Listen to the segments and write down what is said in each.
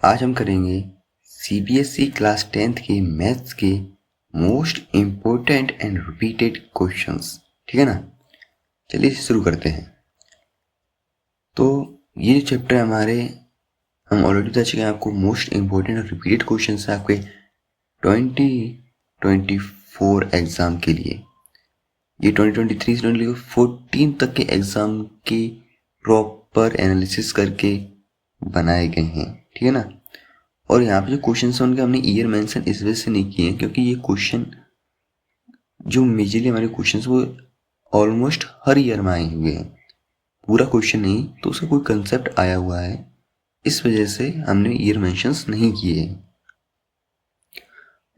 आज हम करेंगे सीबीएसई क्लास 10th के मैथ्स के most important and repeated questions. ठीक है ना। चलिए शुरू करते हैं। तो ये जो चैप्टर हमारे हम ऑलरेडी बता चुके हैं आपको मोस्ट इम्पोर्टेंट और रिपीटेड क्वेश्चंस है आपके 2024 एग्जाम के लिए। ये 2023 से 2014 तक के एग्जाम के प्रॉपर एनालिसिस करके बनाए गए हैं। ठीक है ना। और यहाँ पे जो क्वेश्चन है उनके हमने ईयर मेंशन इस वजह से नहीं किए हैं क्योंकि ये क्वेश्चन जो मेजरली हमारे क्वेश्चन वो ऑलमोस्ट हर ईयर में आए हुए हैं। पूरा क्वेश्चन नहीं तो उसका कोई कंसेप्ट आया हुआ है, इस वजह से हमने ईयर मेंशंस नहीं किए हैं।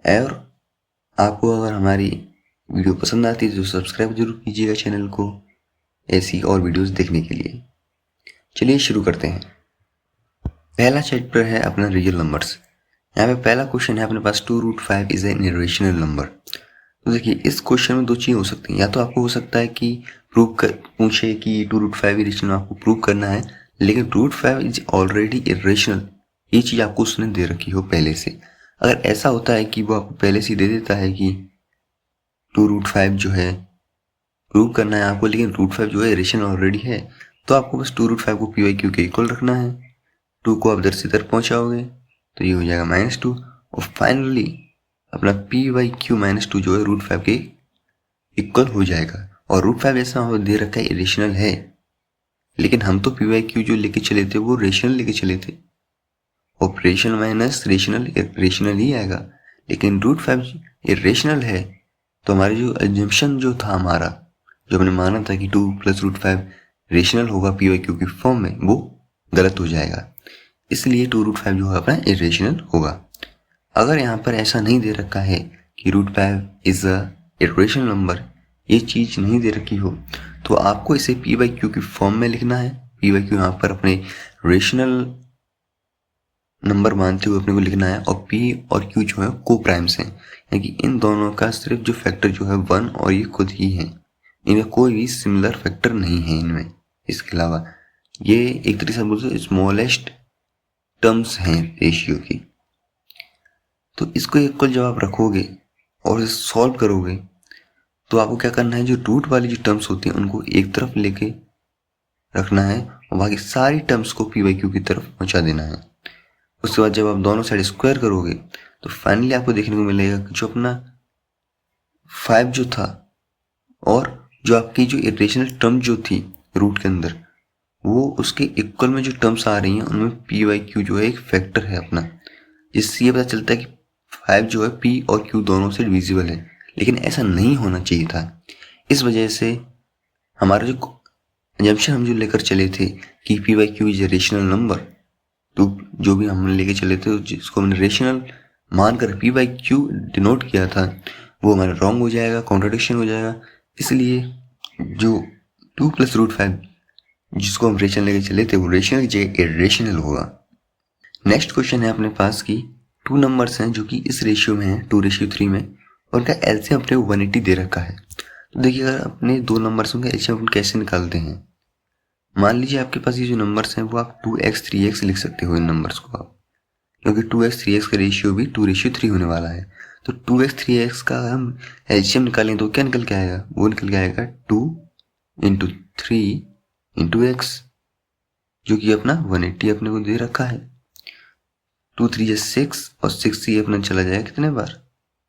और आपको अगर हमारी वीडियो पसंद आती है तो सब्सक्राइब जरूर कीजिएगा चैनल को ऐसी और वीडियोस देखने के लिए। चलिए शुरू करते हैं। पहला चैप्टर है अपना रियल नंबर्स। यहाँ पे पहला क्वेश्चन है अपने पास 2√5 इज एन इरेशनल नंबर। तो देखिए इस क्वेश्चन में दो चीज़ हो सकती हैं। या तो आपको हो सकता है कि पूछे कि 2√5 इरेशनल आपको प्रूव करना है, लेकिन √5 इज ऑलरेडी इरेशनल, ये चीज़ आपको उसने दे रखी हो पहले से। अगर ऐसा होता है कि वो आपको पहले से दे देता है कि 2√5 जो है प्रूव करना है आपको, लेकिन √5 जो है इरेशनल ऑलरेडी है, तो आपको बस 2√5 को PYQ के इक्वल रखना है। 2 को आप इधर से इधर पहुँचाओगे तो ये हो जाएगा -2, और फाइनली अपना PYQ -2 जो है √5 के इक्वल हो जाएगा। और √5 ऐसा दे रखा है इरेशनल है, लेकिन हम तो PYQ जो लेके चले थे वो रेशनल लेके चले थे। ऑपरेशनल माइनस रेशनल रेशनल ही आएगा, लेकिन √5 इरेशनल है तो हमारी जो एजम्पशन जो था हमारा, जो हमने माना था कि 2 + √5 रेशनल होगा PYQ की फॉर्म में, वो गलत हो जाएगा। इसलिए 2√5 जो है अपना इरेशनल होगा। अगर यहाँ पर ऐसा नहीं दे रखा है कि √5 इज अ इरेशनल नंबर, ये चीज़ नहीं दे रखी हो, तो आपको इसे PYQ की फॉर्म में लिखना है। PYQ यहाँ पर अपने रेशनल नंबर मानते हुए अपने को लिखना है, और P और Q जो है को प्राइम्स हैं, यानी कि इन दोनों का सिर्फ जो फैक्टर जो है 1 और ये खुद ही है, इनका कोई भी सिमिलर फैक्टर नहीं है इनमें। इसके अलावा ये एक तरीके से बोलते स्मॉलेस्ट टर्म्स हैं रेशियो की। तो इसको इक्वल जब आप रखोगे और इसे सॉल्व करोगे तो आपको क्या करना है, जो रूट वाली जो टर्म्स होती हैं उनको एक तरफ लेके रखना है और बाकी सारी टर्म्स को PYQ की तरफ पहुंचा देना है। उसके बाद जब आप दोनों साइड स्क्वायर करोगे तो फाइनली आपको देखने को मिलेगा कि जो अपना 5 जो था और जो आपकी जो इरेशनल टर्म जो थी रूट के अंदर, वो उसके इक्वल में जो टर्म्स आ रही हैं उनमें PYQ जो है एक फैक्टर है अपना, जिससे ये पता चलता है कि 5 जो है P और Q दोनों से डिविजिबल है, लेकिन ऐसा नहीं होना चाहिए था। इस वजह से हमारा जो एजम्पशन हम जो लेकर चले थे कि PYQ is a rational number, तो जो भी हम लेके चले थे जिसको हमने रेशनल मानकर PYQ डिनोट किया था, वो हमारा रॉन्ग हो जाएगा, कॉन्ट्रडिक्शन हो जाएगा। इसलिए जो 2 + √5 जिसको हम रेशनल लेके चले थे वो रेशनल की जगह इरेशनल होगा। नेक्स्ट क्वेश्चन है अपने पास की 2 नंबर्स हैं जो कि इस रेशियो में है 2:3 में, और उनका एलसीएम अपने 180 दे रखा है। तो देखिए अगर अपने 2 नंबर्स का एलसीएम अपन कैसे निकालते हैं, मान लीजिए आपके पास ये जो नंबर्स हैं वो आप 2x 3x लिख सकते हो इन नंबर्स को आप, क्योंकि 2x 3x का रेशियो भी 2:3 होने वाला है। तो 2x 3x का हम एलसीएम निकालें तो क्या निकल के आएगा, वो निकल के आएगा 2 × 3 × x, जो कि अपना 180 अपने को दे रखा है। 2 3 = 6 और 6 ये अपना चला जाएगा कितने बार,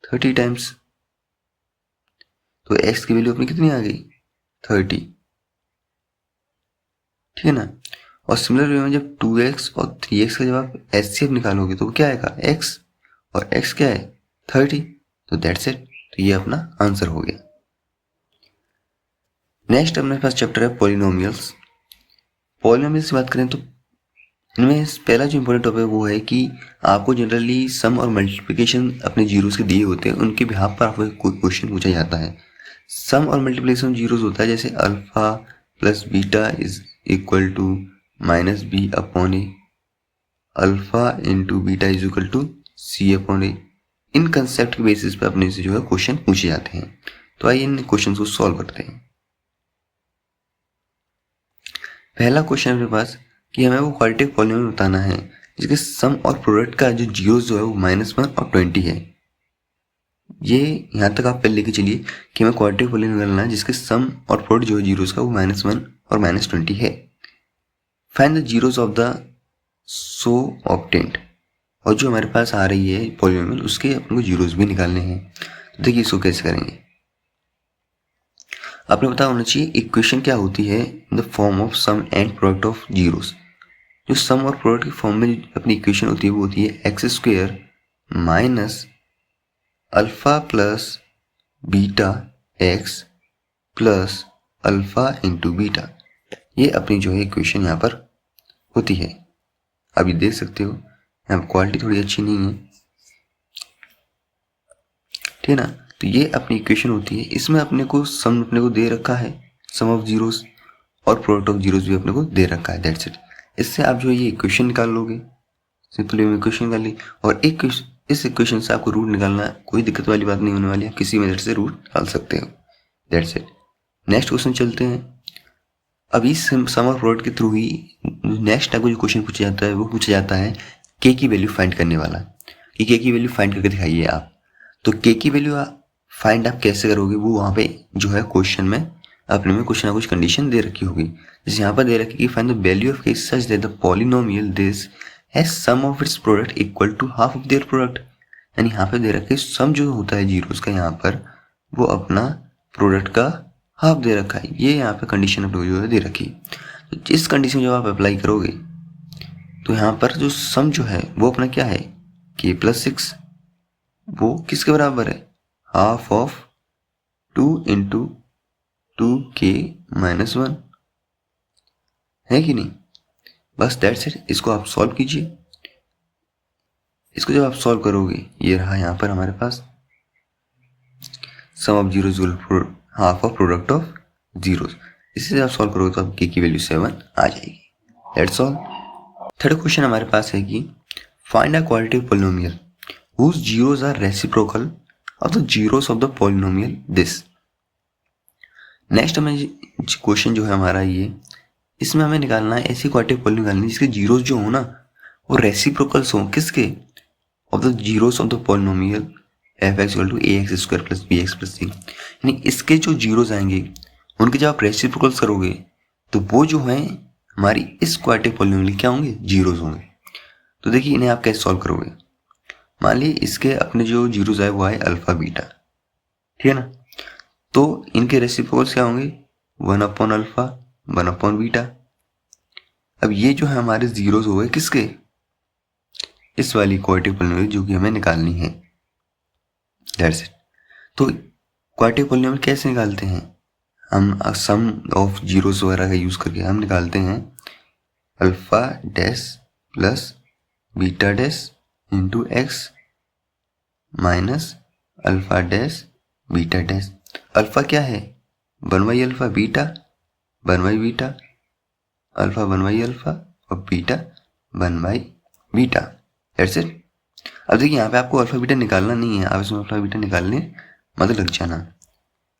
30 टाइम्स। तो x की वैल्यू अपनी कितनी आ गई, 30। ठीक है ना। और सिमिलर वे में जब 2x और 3x का जब आप एचसीएफ निकालोगे तो क्या आएगा, x, और x क्या है 30। तो दैट्स इट, तो ये अपना आंसर हो गया। नेक्स्ट अपने पास चैप्टर है पॉलिनोमियल्स। पॉलिनोमियल्स की बात करें तो इनमें पहला जो इंपॉर्टेंट टॉपिक वो है कि आपको जनरली सम और मल्टीप्लिकेशन अपने जीरोस के दिए होते हैं, उनके बिहाफ पर आपको कोई क्वेश्चन पूछा जाता है। सम और मल्टीप्लिकेशन जीरोस होता है, जैसे alpha plus beta is equal to -b/a, alpha into beta is equal to c/a। इन कंसेप्ट के बेसिस पे अपने से जो है क्वेश्चन पूछे जाते हैं। तो आइए इन क्वेश्चन को सॉल्व करते हैं। पहला क्वेश्चन मेरे पास कि हमें वो क्वाड्रेटिक पॉलिनोमियल बताना है जिसके सम और प्रोडक्ट का जो जीरोस जो है वो -1 और 20 है। ये यहाँ तक आप पहले लेके चलिए कि हमें क्वाड्रेटिक पॉलिनोमियल निकालना है जिसके सम और प्रोडक्ट जो है जीरोस का वो -1 और -20 है। Find the zeros of the so obtained, और जो हमारे पास आ रही है पॉलिनोमियल उसके अपन को जीरोस भी निकालने हैं। तो देखिए इसको कैसे करेंगे। आपने पता होना चाहिए इक्वेशन क्या होती है in the form of sum and product of zeros. जो सम और प्रोडक्ट की फॉर्म में अपनी इक्वेशन होती है वो होती है x² minus alpha plus beta x plus alpha into beta. ये अपनी जो है इक्वेशन यहाँ पर होती है। अभी देख सकते हो यहाँ पर क्वालिटी थोड़ी अच्छी नहीं है, ठीक है ना। तो ये अपनी इक्वेशन होती है। इसमें अपने को सम अपने को दे रखा है, सम ऑफ जीरोस, और प्रोडक्ट ऑफ जीरोस भी अपने को दे रखा है। That's it. इससे आप जो है ये इक्वेशन निकाल लोगे। सिंपली इक्वेशन निकाल ली, और इस इक्वेशन से आपको रूट निकालना है, कोई दिक्कत वाली बात नहीं होने वाली है, किसी मेथड से रूट निकाल सकते हो। That's it. नेक्स्ट क्वेश्चन चलते हैं। अभी सम और प्रोडक्ट के थ्रू ही नेक्स्ट आपको जो क्वेश्चन पूछा जाता है वो पूछा जाता है के की वैल्यू फाइंड करने वाला, कि के की वैल्यू फाइंड करके दिखाइए आप। तो के की वैल्यू फाइंड आप कैसे करोगे, वो वहाँ पे जो है क्वेश्चन में अपने में कुछ ना कुछ कंडीशन दे रखी होगी। जैसे यहाँ पर दे रखी कि find the value of K such that the polynomial this has sum of its product equal to half of their product. यानी यहाँ पे दे रखा है सम जो होता है जीरोस का यहाँ पर वो अपना प्रोडक्ट का हाफ दे रखा है। ये यहाँ पे कंडीशन अपने जो है दे रखी। तो जिस कंडीशन जब आप अप्लाई करोगे तो यहाँ पर जो सम जो है वो अपना क्या है k+6, वो किसके बराबर है, हाफ ऑफ 2 इंटू 2k-1 है कि नहीं। बस दैट्स इट। इसको आप सॉल्व कीजिए। इसको जब आप सॉल्व करोगे ये रहा यहाँ पर हमारे पास sum of zeros half of product of zeros. इसे आप सॉल्व करोगे तो आपकी की वैल्यू 7 आ जाएगी। That's all. थर्ड क्वेश्चन हमारे पास है कि find a quadratic polynomial whose zeros are reciprocal of the zeros of the polynomial this। Next हमें क्वेश्चन जो है हमारा ये, इसमें हमें निकालना है ऐसी क्वाड्रेटिक पॉलिनोमियल निकालनी जिसके जीरोस जो हो ना वो रेसिप्रोकल्स हो, किसके, of the zeros of the polynomial f(x) = ax² + bx + c। यानी इसके जो जीरोस आएंगे उनके जब आप रेसिप्रोकल्स करोगे तो वो जो है हमारी इस क्वाड्रेटिक पॉलिनोमियल क्या होंगे, जीरोस होंगे। तो देखिए इन्हें आप कैसे सॉल्व करोगे। मान ली इसके अपने जो जीरोस आए वो आए अल्फा बीटा, ठीक है ना। तो इनके रेसिप्रोकल्स क्या होंगे, 1/अल्फा 1/बीटा। अब ये जो है हमारे जीरोस हो गए किसके, इस वाली क्वाड्रेटिक पॉलिनोमियल जो कि हमें निकालनी है। That's it. तो क्वाड्रेटिक पॉलिनोमियल कैसे निकालते हैं हम, सम ऑफ जीरोस वगैरह का यूज करके हम निकालते हैं alpha dash plus beta dash into x minus alpha dash beta dash. Alpha क्या है 1/अल्फा, बीटा 1/बीटा, अल्फा 1/अल्फा और बीटा 1/बीटा। That's it. अब देखिए यहाँ पे आपको अल्फा बीटा निकालना नहीं है, आप इसमें अल्फा बीटा निकालने मत लग जाना।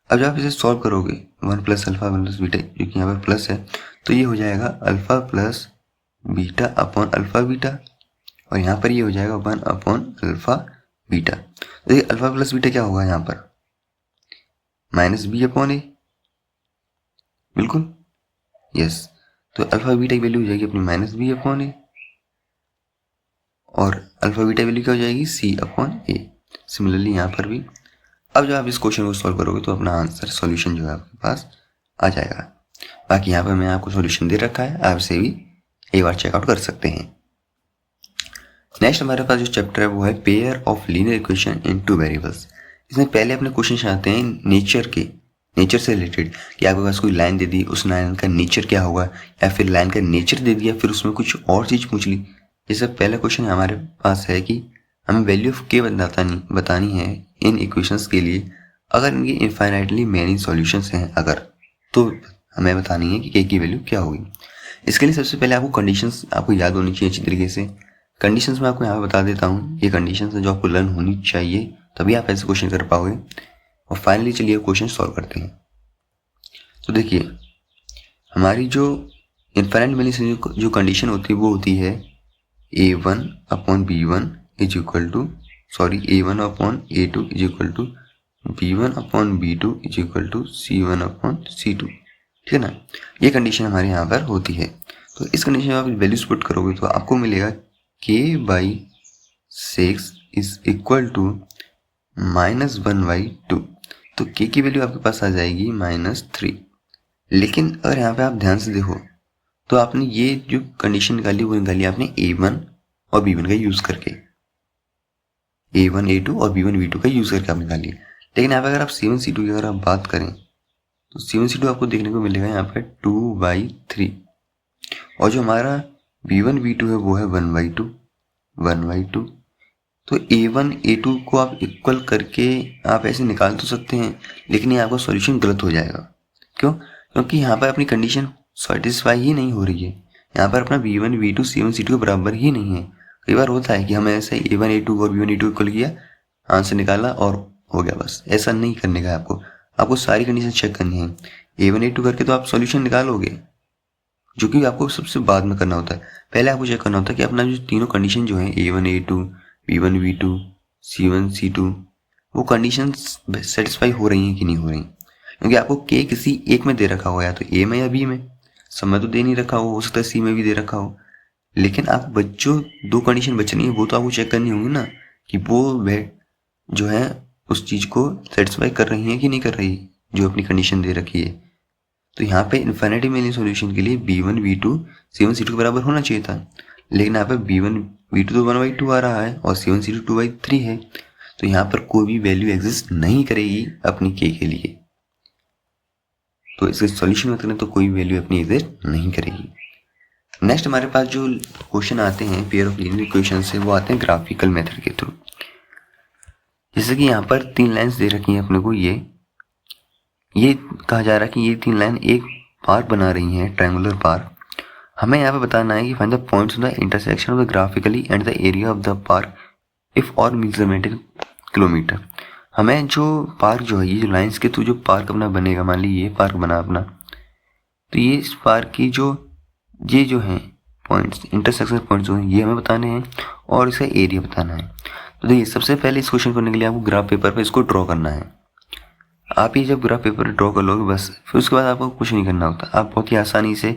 अब जब आप इसे सॉल्व करोगे 1 + अल्फा 1 + बीटा, जो कि यहाँ पर प्लस है, तो ये हो जाएगा alpha plus beta upon alpha beta, और यहाँ पर ये हो जाएगा 1/अल्फा बीटा। देखिए अल्फा प्लस बीटा क्या होगा यहाँ पर, -b/a। बिल्कुल यस। तो अल्फा बीटा की वैल्यू हो जाएगी अपनी -b/a, और अल्फा बीटा वैल्यू क्या हो जाएगी c/a। सिमिलरली यहाँ पर भी अब जब आप इस क्वेश्चन को सॉल्व करोगे तो अपना आंसर सॉल्यूशन जो है आपके पास आ जाएगा। बाकी यहाँ पर मैं आपको सॉल्यूशन दे रखा है, आप इसे भी एक बार चेकआउट कर सकते हैं। नेक्स्ट हमारे पास जो चैप्टर है वो है pair of linear equation in 2 variables. इसमें पहले अपने क्वेश्चन आते हैं नेचर से रिलेटेड, कि आपके पास कोई लाइन दे दी, उस लाइन का नेचर क्या होगा, या फिर लाइन का नेचर दे दिया फिर उसमें कुछ और चीज पूछ ली। जैसे पहला क्वेश्चन हमारे पास है कि हमें वैल्यू ऑफ के बतानी है इन इक्वेशंस के लिए अगर इनकी इनफाइनाइटली मैनी सॉल्यूशंस हैं, अगर तो हमें बतानी है कि के की वैल्यू क्या होगी। इसके लिए सबसे पहले आपको कंडीशंस आपको याद होनी चाहिए अच्छी तरीके से। कंडीशंस मैं आपको यहाँ पे बता देता हूँ, ये कंडीशंस है जो आपको लर्न होनी चाहिए, तभी आप ऐसे क्वेश्चन कर पाओगे। और फाइनली चलिए क्वेश्चन सॉल्व करते हैं। तो देखिए हमारी जो इनफाइनाइट मैनी जो कंडीशन होती है वो होती है A1 upon B1 is equal to A1 upon A2 is equal to B1 upon B2 is equal to C1 upon C2, ठीक है ना। ये कंडीशन हमारे यहाँ पर होती है। तो इस कंडीशन में आप वैल्यूज पुट करोगे तो आपको मिलेगा K/6 इज इक्वल टू -1/2। तो K की वैल्यू आपके पास आ जाएगी -3। लेकिन अगर यहाँ पे आप ध्यान से देखो तो आपने ये जो कंडीशन निकाली वो निकाली आपने A1 और B1 का यूज करके, A1 A2 और B1 B2 का यूज करके आप निकालिए। लेकिन यहाँ पे अगर आप C1 C2 की अगर आप बात करें तो C1 C2 आपको देखने को मिलेगा यहाँ पे 2/3, और जो हमारा B1 B2 है वो है 1/2। तो A1 A2 को आप इक्वल करके आप ऐसे निकाल तो सकते हैं, लेकिन ये आपका सॉल्यूशन गलत हो जाएगा। क्यों? क्योंकि यहाँ पर अपनी कंडीशन सेटिस्फाई ही नहीं हो रही है। यहाँ पर अपना B1 B2 C1 C2 के बराबर ही नहीं है। कई बार होता है कि हमें ऐसे A1 A2 और B1 A2 इक्वल किया, आंसर निकाला और हो गया, बस। ऐसा नहीं करने का है आपको सारी कंडीशन चेक करनी है। A1 A2 करके तो आप सॉल्यूशन निकालोगे, जो कि आपको सबसे बाद में करना होता है। पहले आपको चेक करना होता है कि अपना जो तीनों कंडीशन जो है A1 A2 B1 B2 C1 C2 वो कंडीशन सेटिस्फाई हो रही हैं कि नहीं हो रही। क्योंकि आपको K किसी एक में दे रखा हो, या तो A में या B में, समय तो दे नहीं रखा हो सकता है C में भी दे रखा हो। लेकिन आप बच्चों दो कंडीशन बचनी है वो तो आपको चेक करनी होगी ना, कि वो जो है उस चीज को सेटिस्फाई कर रही है कि नहीं कर रही, जो अपनी कंडीशन दे रखी है। तो यहाँ पे इन्फिनिटी मेनी सॉल्यूशन के लिए B1 B2 C1 C2 के बराबर होना चाहिए था, लेकिन यहाँ पे B1 B2 तो 1/2 आ रहा है और C1 C2 2/3 है। तो यहाँ पर कोई भी वैल्यू एग्जिस्ट नहीं करेगी अपनी K के लिए। तो इसके सॉल्यूशन में करें तो कोई वैल्यू अपनी एग्जिस्ट नहीं करेगी। नेक्स्ट हमारे पास जो क्वेश्चन आते हैं पेयर ऑफ लीनियर इक्वेशन से, वो आते हैं ग्राफिकल मेथड के थ्रू। जैसे कि यहाँ पर 3 लाइन्स दे रखी हैं अपने को, ये कहा जा रहा है कि ये 3 लाइन एक पार्क बना रही हैं, ट्रायंगुलर पार्क। हमें यहाँ पे बताना है कि find the points of the intersection of the graphically and the area of the park if और मेजरमेंट इन किलोमीटर। हमें जो पार्क जो है, ये जो लाइन्स के थ्रू जो पार्क अपना बनेगा, मान लीजिए ये पार्क बना अपना, तो ये इस पार्क की ये जो है पॉइंट्स, इंटरसेक्शन पॉइंट्स जो हैं, ये हमें बताने हैं और इसका एरिया बताना है। तो देखिए, सबसे पहले इस क्वेश्चन करने के लिए आपको ग्राफ पेपर पर इसको ड्रॉ करना है। आप ये जब ग्राफ पेपर ड्रॉ कर लोगे बस, फिर उसके बाद आपको कुछ नहीं करना होता, आप बहुत ही आसानी से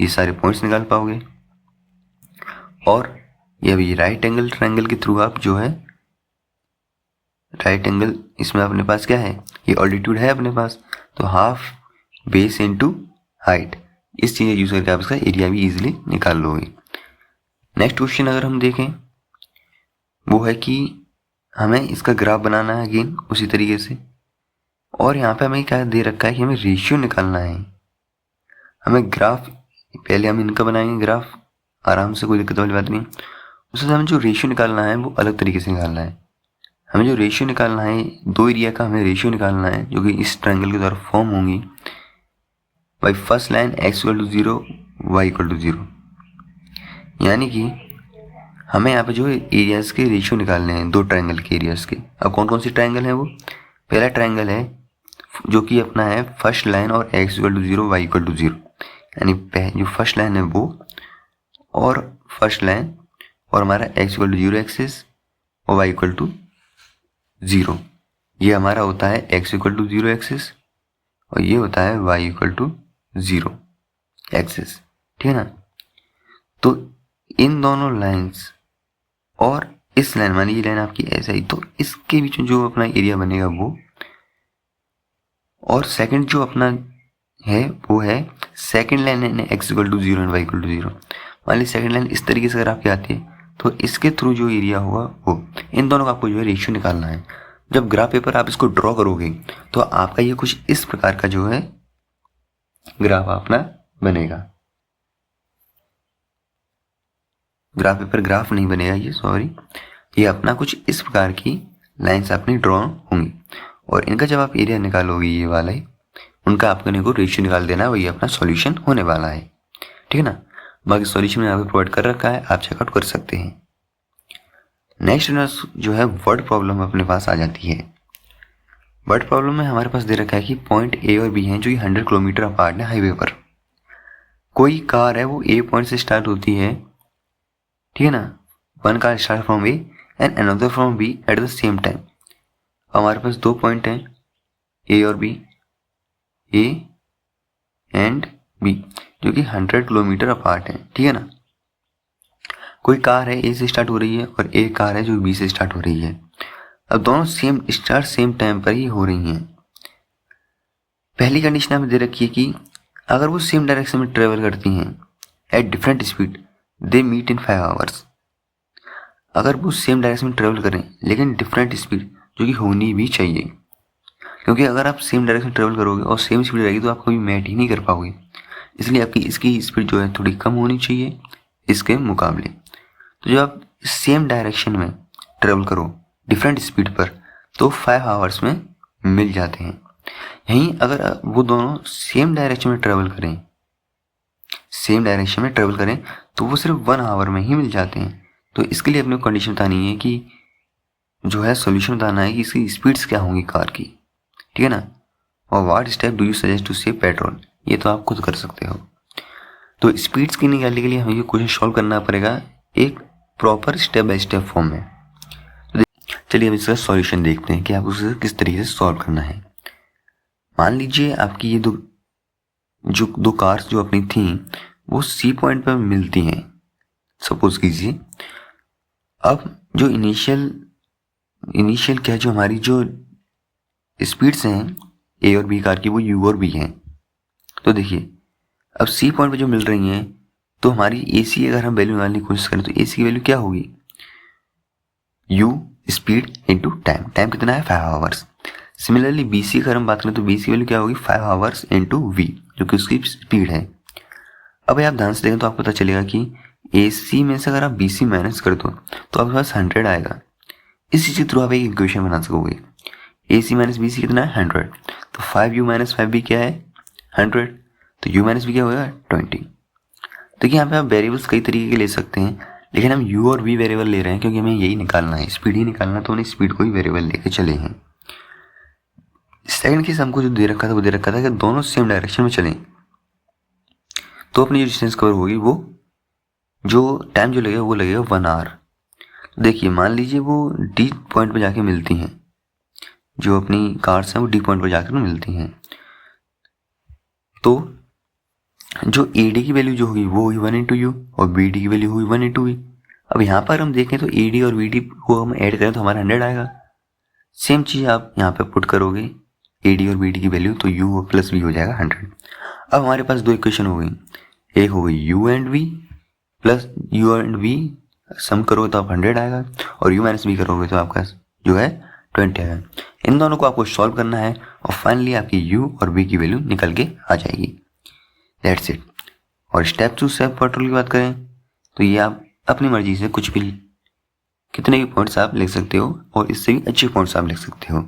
ये सारे पॉइंट्स निकाल पाओगे। और ये अभी राइट एंगल ट्रायंगल के थ्रू आप जो है राइट एंगल, इसमें अपने पास क्या है, ये ऑल्टीट्यूड है अपने पास, तो हाफ बेस इनटू हाइट, इस चीज़ यूज करके आप इसका एरिया भी इजीली निकाल लोगे। नेक्स्ट क्वेश्चन अगर हम देखें वो है कि हमें इसका ग्राफ बनाना है अगेन उसी तरीके से, और यहाँ पे हमें क्या दे रखा है कि हमें रेशियो निकालना है। हमें ग्राफ पहले हम इनका बनाएंगे ग्राफ आराम से, कोई दिक्कत वाली बात नहीं। उससे हमें जो रेशियो निकालना है वो अलग तरीके से निकालना है। हमें जो रेशियो निकालना है, दो एरिया का हमें रेशियो निकालना है जो कि इस ट्रायंगल के द्वारा फॉर्म होंगी by first line x=0 y=0। यानी कि हमें यहाँ पे जो एरियाज के रेशियो निकालने हैं दो ट्रायंगल के एरियाज के। अब कौन कौन सी ट्रायंगल है वो, पहला ट्रायंगल है जो कि अपना है फर्स्ट लाइन और x=0 y=0, यानी जो फर्स्ट लाइन है वो और फर्स्ट लाइन और हमारा x=0 एक्सिस और y=0, ये हमारा होता है x=0 एक्सिस और ये होता है y=0 एक्सिस, ठीक है ना। तो इन दोनों लाइंस और इस लाइन, मानी ये लाइन आपकी ऐसा ही, तो इसके बीच में जो अपना एरिया बनेगा वो, और सेकंड जो अपना है वो है सेकंड लाइन है x=0 एंड y=0। मान ली सेकंड लाइन इस तरीके से अगर आपकी आती है तो इसके थ्रू जो एरिया होगा वो, इन दोनों का आपको जो है रेशियो निकालना है। जब ग्राफ पेपर आप इसको ड्रॉ करोगे तो आपका ये कुछ इस प्रकार का जो है ग्राफ अपना बनेगा। ग्राफ पेपर ग्राफ नहीं बनेगा ये, सॉरी, ये अपना कुछ इस प्रकार की लाइंस अपनी ड्रॉ होंगी और इनका जब आप एरिया निकालोगे ये वाला ही, उनका आपको रेशियो निकाल देना है, वही अपना सॉल्यूशन होने वाला है, ठीक है ना। बाकी सॉल्यूशन में आपको प्रोवाइड कर रखा है, आप चेकआउट कर सकते हैं। नेक्स्ट जो है वर्ड प्रॉब्लम अपने पास आ जाती है। वर्ड प्रॉब्लम में हमारे पास दे रखा है कि पॉइंट ए और बी हैं जो 100 किलोमीटर अपार्ट है हाईवे पर। कोई कार है वो ए पॉइंट से स्टार्ट होती है, ठीक है ना, one car start from A and another from B at the same time. हमारे पास दो पॉइंट हैं ए और बी, ए एंड बी, जो कि 100 किलोमीटर अपार्ट है, ठीक है ना। कोई कार है ए से स्टार्ट हो रही है और एक कार है जो बी से स्टार्ट हो रही है। अब दोनों सेम स्टार्ट सेम टाइम पर ही हो रही हैं। पहली कंडीशन हमें दे रखी है कि अगर वो सेम डायरेक्शन में ट्रेवल करती हैं at different speed they meet in 5 hours. अगर वो सेम डायरेक्शन में ट्रेवल करें लेकिन डिफरेंट स्पीड, जो कि होनी भी चाहिए, क्योंकि अगर आप सेम डायरेक्शन में ट्रेवल करोगे और सेम स्पीड रहेगी तो आप कभी मैट ही नहीं कर पाओगे। इसलिए आपकी इसकी स्पीड जो है थोड़ी कम होनी चाहिए इसके मुकाबले। तो जब आप सेम डायरेक्शन में ट्रेवल करो डिफरेंट स्पीड पर तो 5 आवर्स में मिल जाते हैं। यहीं अगर वो दोनों सेम डायरेक्शन में ट्रेवल करें तो वो सिर्फ 1 आवर में ही मिल जाते हैं। तो इसके लिए अपने कंडीशन बतानी है कि जो है सॉल्यूशन बताना है कि इसकी स्पीड्स क्या होंगी कार की, ठीक है ना। और what step do you suggest to save petrol, ये तो आप खुद कर सकते हो। तो स्पीड्स की निकालने के लिए हमें ये क्वेश्चन सॉल्व करना पड़ेगा एक proper step by step form में। तो चलिए अब इसका सॉल्यूशन देखते हैं कि आप उसे किस तरीके से सॉल्व करना है। मान लीजिए आपकी ये दो कार्स जो अपनी थी वो सी पॉइंट पर मिलती हैं, सपोज कीजिए। अब जो इनिशियल क्या जो हमारी जो स्पीड्स हैं ए और बी कार की वो यू और बी हैं। तो देखिए अब सी पॉइंट पे जो मिल रही हैं तो हमारी ए सी अगर हम वैल्यू निकालने की कोशिश करें तो ए सी की वैल्यू क्या होगी, you speed into time, time कितना है 5 आवर्स। सिमिलरली बी सी अगर हम बात करें तो बी सी की वैल्यू क्या होगी 5 आवर्स इंटू वी, जो कि उसकी स्पीड है। अब आप ध्यान से देखें तो आपको पता चलेगा कि ए सी में से अगर आप बी सी माइनस कर दो तो आपके पास 100 आएगा। इसी के थ्रू आप एक इक्वेशन बना सकोगे। ए सी माइनस बी सी कितना है 100, तो 5u माइनस 5b क्या है 100, तो u माइनस बी क्या होगा 20। देखिए यहाँ पे आप वेरिएबल्स कई तरीके के ले सकते हैं, लेकिन हम u और v वेरिएबल ले रहे हैं क्योंकि हमें यही निकालना है, स्पीड ही निकालना, तो हमने स्पीड को ही वेरिएबल लेके चले हैं। सेकंड केस हमको जो दे रखा था वो दे रखा था कि दोनों सेम डायरेक्शन में चलें तो अपनी जो डिस्टेंस कवर होगी वो जो टाइम जो लगेगा वो लगेगा 1 आवर। देखिए मान लीजिए वो डी पॉइंट पर जाके मिलती हैं, जो अपनी कार्स हैं वो डी पॉइंट पर जाकर मिलती हैं, तो जो ए डी की वैल्यू जो होगी वो होगी 1 इंटू यू और बी डी की वैल्यू होगी 1 इंटू वी। अब यहाँ पर हम देखें तो ए डी और वी डी को हम ऐड करें तो हमारा 100 आएगा। सेम चीज़ आप यहाँ पे पुट करोगे ए डी और बी डी की वैल्यू, तो यू प्लस वी हो जाएगा 100। अब हमारे पास दो इक्वेशन हो गई, एक हो गई U and V plus U and V sum करोगे तो आप 100 आएगा, और यू माइनस वी करोगे तो आपका जो है 20 आएगा। इन दोनों को आपको सॉल्व करना है और फाइनली आपकी u और v की वैल्यू निकल के आ जाएगी। That's it. और स्टेप 2 सेव पेट्रोल की बात करें तो ये आप अपनी मर्जी से कुछ भी कितने भी पॉइंट्स आप लिख सकते हो और इससे भी अच्छे पॉइंट्स आप लिख सकते हो।